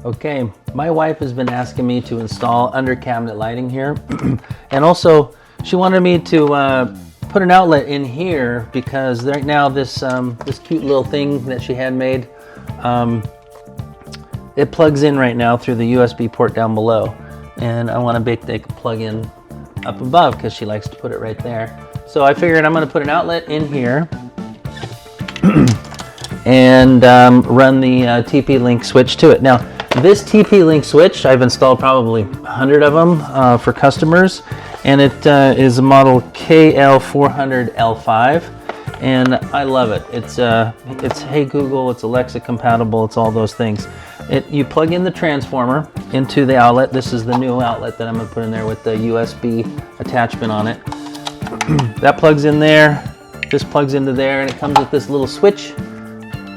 Okay, my wife has been asking me to install under cabinet lighting here. And also she wanted me to put an outlet in here because right now this cute little thing that she had made, it plugs in right now through the USB port down below. And I want to make the plug in up above because she likes to put it right there. So I figured I'm going to put an outlet in here and run the TP-Link switch to it. Now, this TP-Link switch, I've installed probably 100 of them for customers, and it is a model KL400L5, and I love it. It's Hey Google, it's Alexa compatible, it's all those things. You plug in the transformer into the outlet. This is the new outlet that I'm going to put in there with the USB attachment on it. That plugs in there, this plugs into there, and it comes with this little switch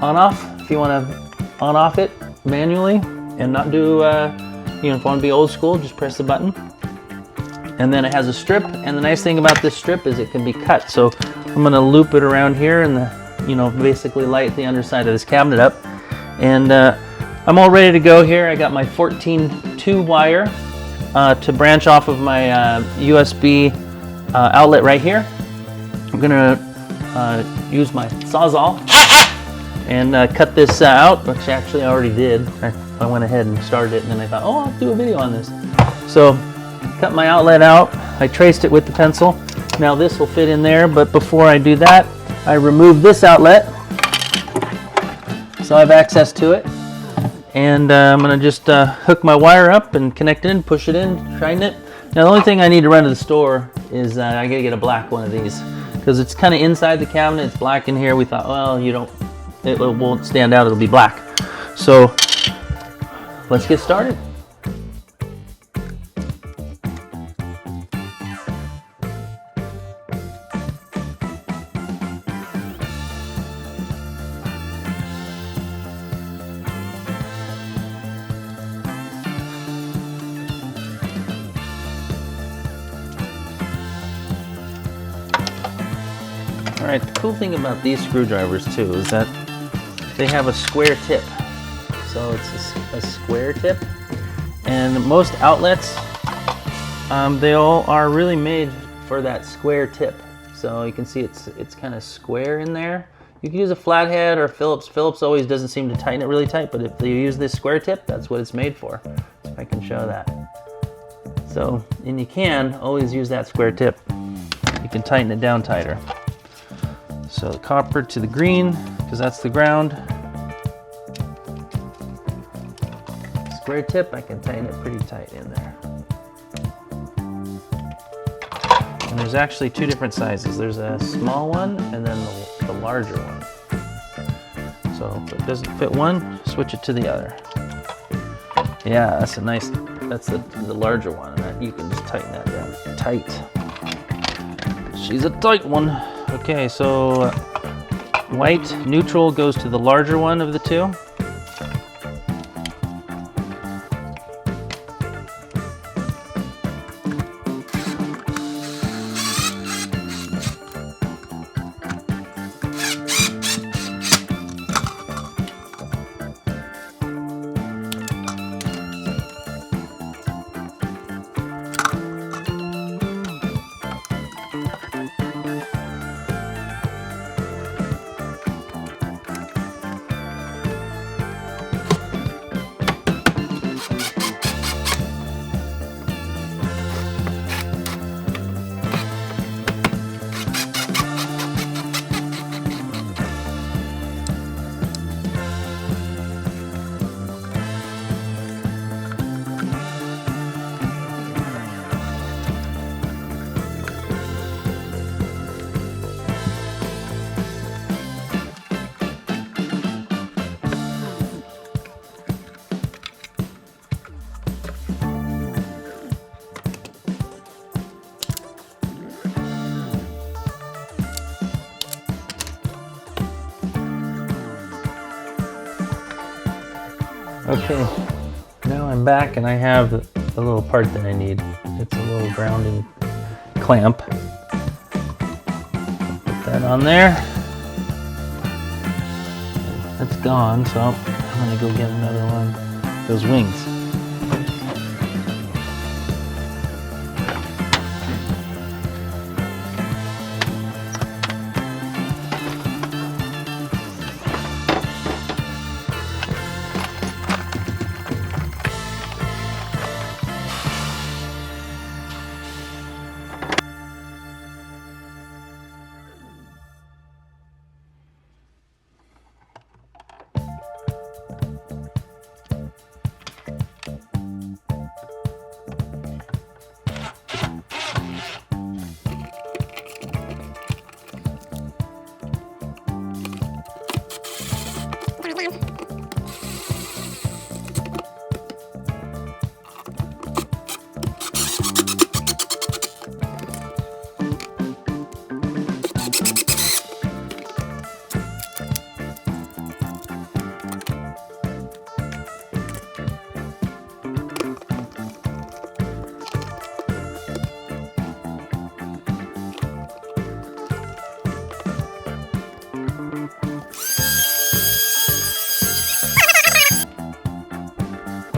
on-off. If you want to on-off it manually and not do, if you want to be old school, just press the button. And then it has a strip, and the nice thing about this strip is it can be cut. So I'm going to loop it around here and basically light the underside of this cabinet up. And I'm all ready to go here. I got my 14-2 wire to branch off of my USB outlet right here. I'm gonna use my Sawzall and cut this out, which actually I already did. I went ahead and started it, and then I thought, oh, I'll do a video on this. So cut my outlet out. I traced it with the pencil. Now this will fit in there, but before I do that, I remove this outlet so I have access to it. And I'm gonna just hook my wire up and connect it in, push it in, tighten it. Now the only thing I need to run to the store is I gotta get a black one of these because it's kind of inside the cabinet. It's black in here. We thought, well, it won't stand out. It'll be black. So let's get started. All right, the cool thing about these screwdrivers too is that they have a square tip. So it's a square tip, and most outlets, they all are really made for that square tip. So you can see it's kind of square in there. You can use a flathead or Phillips. Phillips always doesn't seem to tighten it really tight, but if you use this square tip, that's what it's made for. If I can show that. So, and you can always use that square tip. You can tighten it down tighter. So the copper to the green, because that's the ground. Square tip, I can tighten it pretty tight in there. And there's actually two different sizes. There's a small one and then the larger one. So if it doesn't fit one, switch it to the other. Yeah, that's the larger one. And you can just tighten that down tight. She's a tight one. Okay, so white neutral goes to the larger one of the two. Okay, now I'm back and I have the little part that I need. It's a little grounding clamp. Put that on there. That's gone, so I'm gonna go get another one. those wings.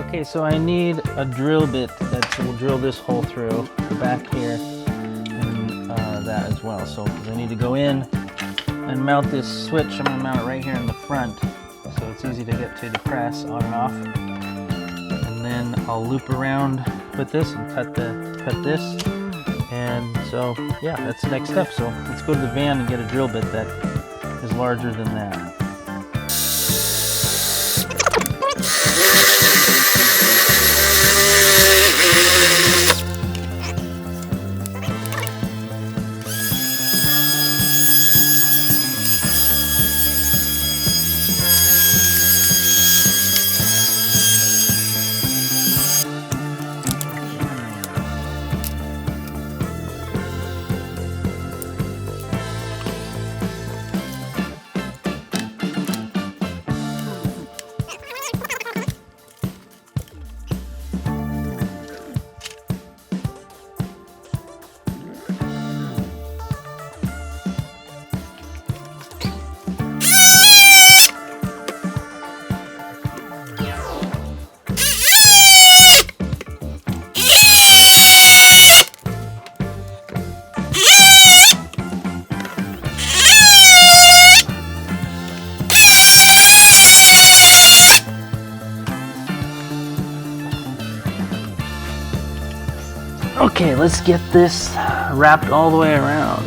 Okay, so I need a drill bit that will drill this hole through the back here and that as well. So I need to go in and mount this switch. I'm going to mount it right here in the front so it's easy to get to press on and off. And then I'll loop around with this and cut this. And so yeah, that's the next step. So let's go to the van and get a drill bit that is larger than that. Okay, let's get this wrapped all the way around.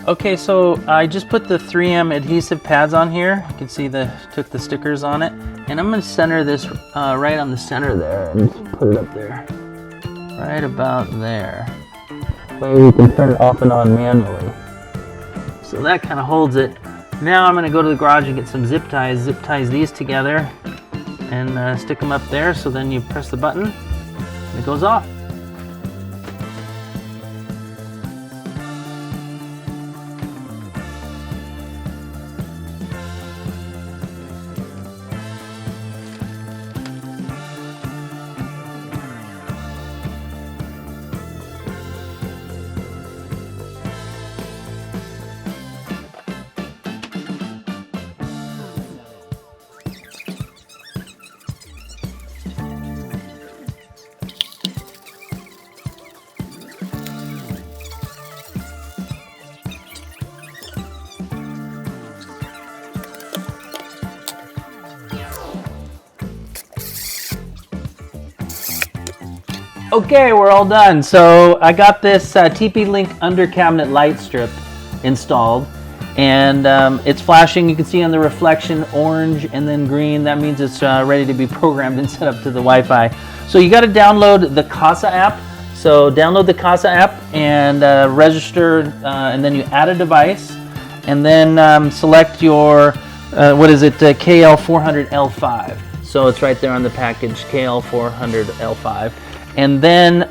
Okay, so I just put the 3M adhesive pads on here. You can see took the stickers on it. And I'm gonna center this right on the center there and just put it up there. Right about there. So you can turn it off and on manually. So that kind of holds it. Now I'm gonna go to the garage and get some zip ties these together and stick them up there, so then you press the button and it goes off. Okay, we're all done. So I got this TP-Link under cabinet light strip installed, and it's flashing. You can see on the reflection orange and then green. That means it's ready to be programmed and set up to the Wi-Fi. So you got to download the Casa app. So download the Casa app and register, and then you add a device, and then select your KL400L5. So it's right there on the package, KL400L5. And then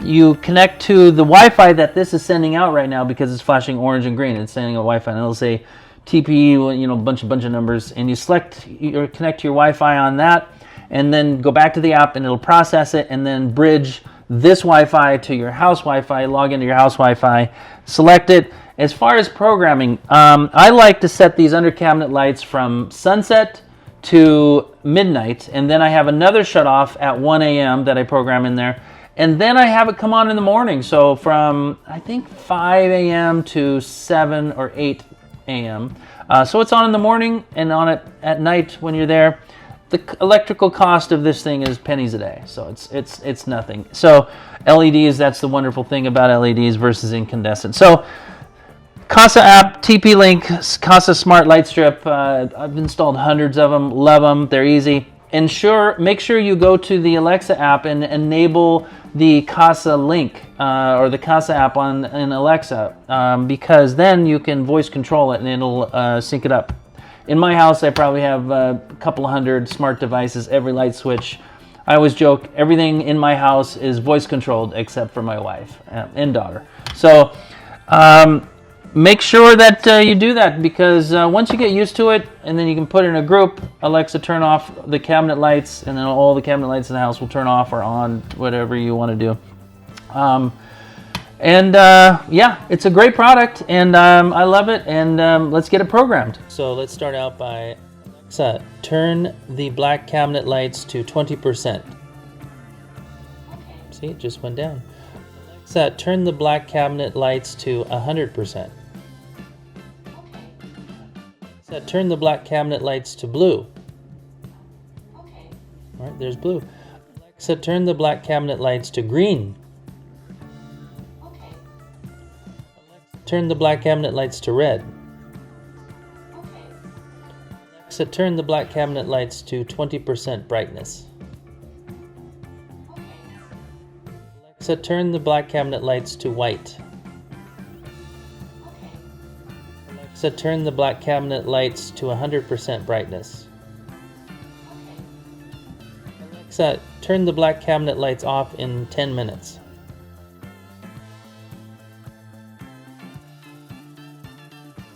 you connect to the Wi-Fi that this is sending out right now, because it's flashing orange and green. It's sending a Wi-Fi, and it'll say TP, bunch of numbers, and you select or connect to your Wi-Fi on that, and then go back to the app, and it'll process it, and then bridge this Wi-Fi to your house Wi-Fi. Log into your house Wi-Fi, select it. As far as programming, I like to set these under cabinet lights from sunset to midnight, and then I have another shut off at 1 a.m. that I program in there, and then I have it come on in the morning. So from I think 5 a.m. to 7 or 8 a.m. So it's on in the morning and on it at night when you're there. The electrical cost of this thing is pennies a day, so it's nothing. So LEDs, that's the wonderful thing about LEDs versus incandescent. So Casa app, TP-Link, Casa Smart Light Strip. I've installed hundreds of them. Love them. They're easy. Make sure you go to the Alexa app and enable the Casa Link or the Casa app in Alexa, because then you can voice control it and it'll sync it up. In my house, I probably have a couple hundred smart devices, every light switch. I always joke, everything in my house is voice controlled except for my wife and daughter. So make sure that you do that, because once you get used to it, and then you can put it in a group, Alexa, turn off the cabinet lights, and then all the cabinet lights in the house will turn off or on, whatever you want to do. Yeah, it's a great product, and I love it, and let's get it programmed. So let's start out by, Alexa, turn the black cabinet lights to 20%. See, it just went down. Alexa, turn the black cabinet lights to 100%. Alexa, turn the black cabinet lights to blue. Okay. All right, there's blue. Alexa, turn the black cabinet lights to green. Okay. Alexa, turn the black cabinet lights to red. Okay. Alexa, turn the black cabinet lights to 20% brightness. Okay. Alexa, turn the black cabinet lights to white. Alexa, turn the black cabinet lights to 100% brightness. Alexa, turn the black cabinet lights off in 10 minutes.